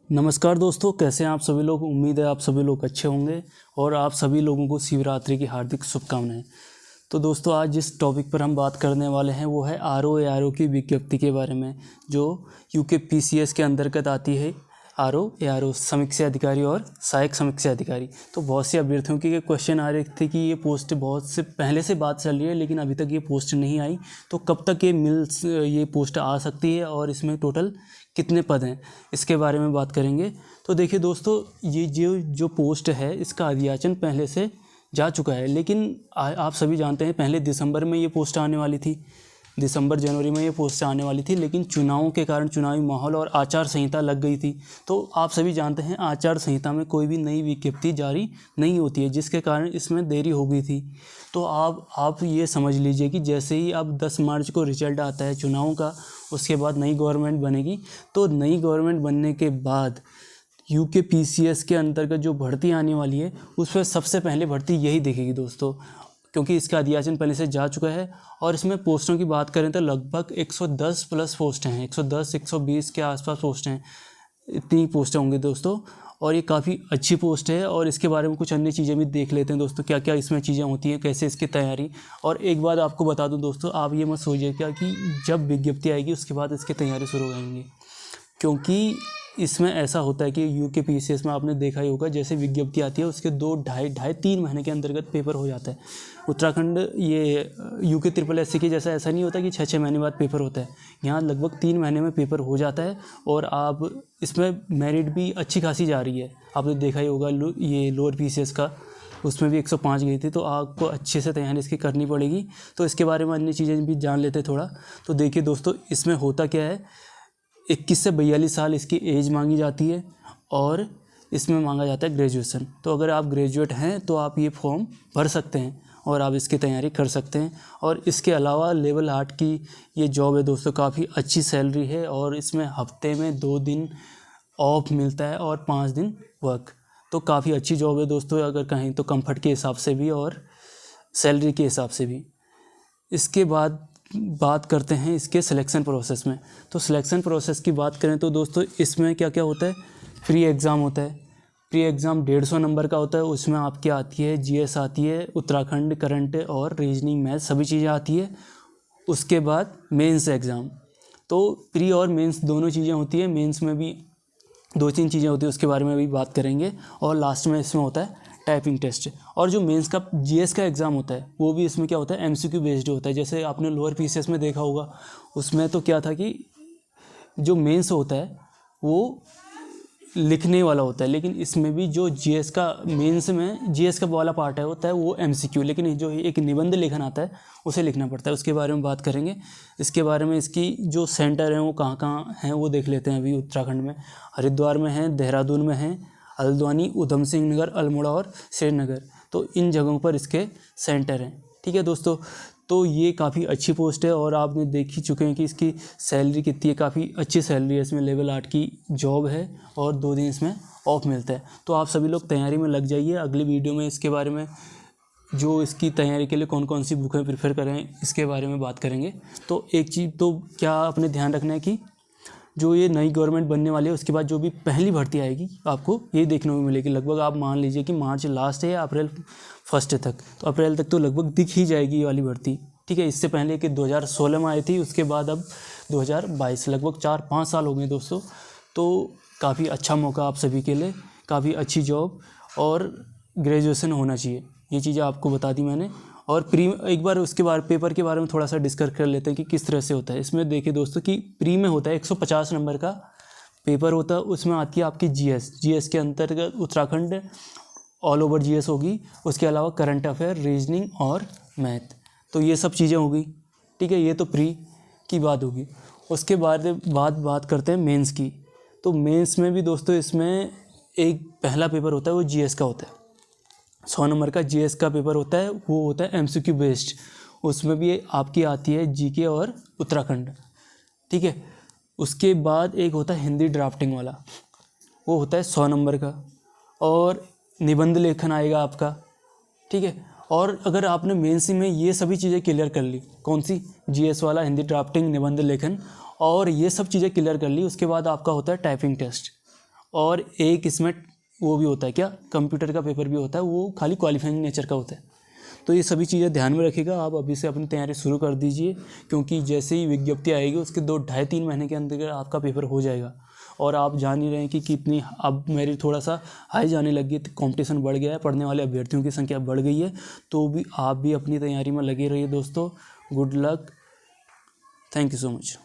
नमस्कार दोस्तों, कैसे हैं आप सभी लोग। उम्मीद है आप सभी लोग अच्छे होंगे और आप सभी लोगों को शिवरात्रि की हार्दिक शुभकामनाएं। तो दोस्तों, आज जिस टॉपिक पर हम बात करने वाले हैं वो है आरओ की विज्ञप्ति के बारे में, जो यूके पीसीएस के अंतर्गत आती है। आरओ समीक्षा अधिकारी और सहायक समीक्षा अधिकारी। तो बहुत से अभ्यर्थियों के क्वेश्चन आ रहे थे कि ये पोस्ट बहुत से पहले से बात चल रही है लेकिन अभी तक ये पोस्ट नहीं आई, तो कब तक ये पोस्ट आ सकती है और इसमें टोटल कितने पद हैं, इसके बारे में बात करेंगे। तो देखिए दोस्तों, ये जो पोस्ट है इसका अधियाचन पहले से जा चुका है, लेकिन आप सभी जानते हैं पहले दिसंबर में ये पोस्ट आने वाली थी, दिसंबर जनवरी में ये पोस्ट आने वाली थी, लेकिन चुनावों के कारण चुनावी माहौल और आचार संहिता लग गई थी। तो आप सभी जानते हैं आचार संहिता में कोई भी नई विज्ञप्ति जारी नहीं होती है, जिसके कारण इसमें देरी हो गई थी। तो आप ये समझ लीजिए कि जैसे ही अब 10 मार्च को रिजल्ट आता है चुनावों का, उसके बाद नई गवर्नमेंट बनेगी। तो नई गवर्नमेंट बनने के बाद यूके पीसीएस के अंतर्गत जो भर्ती आने वाली है उस पर सबसे पहले भर्ती यही दिखेगी दोस्तों, क्योंकि इसका अधियाचन पहले से जा चुका है। और इसमें पोस्टों की बात करें तो लगभग 110 प्लस पोस्ट हैं, 110-120 के आसपास पोस्ट हैं, इतनी पोस्टें होंगी दोस्तों। और ये काफ़ी अच्छी पोस्ट है और इसके बारे में कुछ अन्य चीज़ें भी देख लेते हैं दोस्तों, क्या क्या इसमें चीज़ें होती हैं, कैसे इसकी तैयारी। और एक बात आपको बता दूं दोस्तों, आप ये मत सोचिएगा कि जब विज्ञप्ति आएगी उसके बाद इसकी तैयारी शुरू हो जाएंगी, क्योंकि इसमें ऐसा होता है कि यूके पीसीएस में आपने देखा ही होगा, जैसे विज्ञप्ति आती है उसके 2-2.5-3 महीने के अंतर्गत पेपर हो जाता है। उत्तराखंड ये यूके ट्रिपल एससी की जैसा ऐसा नहीं होता कि 6-6 महीने बाद पेपर होता है, यहाँ लगभग 3 महीने में पेपर हो जाता है। और आप इसमें मेरिट भी अच्छी खासी जा रही है, आपने देखा ही होगा ये लोअर पीसीएस का, उसमें भी 105 गई थी। तो आपको अच्छे से तैयारी इसकी करनी पड़ेगी। तो इसके बारे में अन्य चीज़ें भी जान लेते थोड़ा। तो देखिए दोस्तों, इसमें होता क्या है, 21 से 42 साल इसकी एज मांगी जाती है और इसमें मांगा जाता है ग्रेजुएशन। तो अगर आप ग्रेजुएट हैं तो आप ये फॉर्म भर सकते हैं और आप इसकी तैयारी कर सकते हैं। और इसके अलावा लेवल 8 की ये जॉब है दोस्तों, काफ़ी अच्छी सैलरी है और इसमें हफ्ते में 2 दिन ऑफ मिलता है और 5 दिन वर्क। तो काफ़ी अच्छी जॉब है दोस्तों, अगर कहीं तो कंफर्ट के हिसाब से भी और सैलरी के हिसाब से भी। इसके बाद बात करते हैं इसके सिलेक्शन प्रोसेस में। तो सिलेक्शन प्रोसेस की बात करें तो दोस्तों, इसमें क्या क्या होता है, प्री एग्ज़ाम होता है। प्री एग्ज़ाम 150 नंबर का होता है, उसमें आपकी आती है जीएस आती है, उत्तराखंड करंट और रीजनिंग मैथ सभी चीज़ें आती है। उसके बाद मेंस एग्ज़ाम। तो प्री और मेंस दोनों चीज़ें होती है, मेंस में भी 2-3 चीज़ें होती है, उसके बारे में भी बात करेंगे। और लास्ट में इसमें होता है टाइपिंग टेस्ट। और जो मेंस का जीएस का एग्ज़ाम होता है वो भी इसमें क्या होता है, एमसीक्यू बेस्ड होता है। जैसे आपने लोअर पीसीएस में देखा होगा, उसमें तो क्या था कि जो मेंस होता है वो लिखने वाला होता है, लेकिन इसमें भी जो जीएस का मेंस में जीएस का वाला पार्ट है होता है वो एमसीक्यू, लेकिन जो एक निबंध लेखन आता है उसे लिखना पड़ता है। उसके बारे में बात करेंगे। इसके बारे में इसकी जो सेंटर हैं वो कहाँ कहाँ हैं वो देख लेते हैं। अभी उत्तराखंड में हरिद्वार में है, देहरादून में है, हल्द्वानी, उधम सिंह नगर, अल्मोड़ा और श्रीनगर। तो इन जगहों पर इसके सेंटर हैं। ठीक है दोस्तों, तो ये काफ़ी अच्छी पोस्ट है और आपने देख ही चुके हैं कि इसकी सैलरी कितनी है, काफ़ी अच्छी सैलरी है। इसमें लेवल 8 की जॉब है और 2 दिन इसमें ऑफ मिलता है। तो आप सभी लोग तैयारी में लग जाइए। अगली वीडियो में इसके बारे में, जो इसकी तैयारी के लिए कौन कौन सी बुकें प्रेफर करें, इसके बारे में बात करेंगे। तो एक चीज़ तो क्या अपने ध्यान रखना है कि जो ये नई गवर्नमेंट बनने वाली है उसके बाद जो भी पहली भर्ती आएगी आपको ये देखने को मिलेगी। लगभग आप मान लीजिए कि मार्च लास्ट है या अप्रैल फर्स्ट तक, तो अप्रैल तक तो लगभग दिख ही जाएगी ये वाली भर्ती। ठीक है, इससे पहले कि 2016 में आई थी, उसके बाद अब 2022, लगभग 4-5 साल हो गए दोस्तों। तो काफ़ी अच्छा मौका आप सभी के लिए, काफ़ी अच्छी जॉब और ग्रेजुएशन होना चाहिए, ये चीज़ें आपको बता दी मैंने। और प्री एक बार उसके बाद पेपर के बारे में थोड़ा सा डिस्कस कर लेते हैं कि किस तरह से होता है। इसमें देखिए दोस्तों कि प्री में होता है 150 नंबर का पेपर होता है, उसमें आती है आपकी जीएस के अंतर्गत उत्तराखंड ऑल ओवर जीएस होगी, उसके अलावा करंट अफेयर, रीजनिंग और मैथ। तो ये सब चीज़ें होगी। ठीक है, ये तो प्री की बात होगी। उसके बाद बात करते हैं मेंस की। तो मेंस में भी दोस्तों इसमें एक पहला पेपर होता है वो जीएस का होता है, 100 नंबर का जीएस का पेपर होता है, वो होता है एमसीक्यू बेस्ड। उसमें भी आपकी आती है जीके और उत्तराखंड। ठीक है, उसके बाद एक होता है हिंदी ड्राफ्टिंग वाला, वो होता है 100 नंबर का, और निबंध लेखन आएगा आपका। ठीक है, और अगर आपने मेंस में ये सभी चीज़ें क्लियर कर ली, कौन सी, जीएस वाला, हिंदी ड्राफ्टिंग, निबंध लेखन, और ये सब चीज़ें क्लियर कर ली, उसके बाद आपका होता है टाइपिंग टेस्ट। और एक इसमें वो भी होता है, क्या, कंप्यूटर का पेपर भी होता है, वो खाली क्वालिफाइंग नेचर का होता है। तो ये सभी चीज़ें ध्यान में रखिएगा, आप अभी से अपनी तैयारी शुरू कर दीजिए, क्योंकि जैसे ही विज्ञप्ति आएगी उसके 2-2.5-3 महीने के अंदर आपका पेपर हो जाएगा। और आप जान ही रहे हैं कि कितनी अब मेरी थोड़ा सा हाई जाने लगी है, कंपटीशन बढ़ गया है, पढ़ने वाले अभ्यर्थियों की संख्या बढ़ गई है। तो भी आप भी अपनी तैयारी में लगे रहिए दोस्तों। Good luck, thank you so much.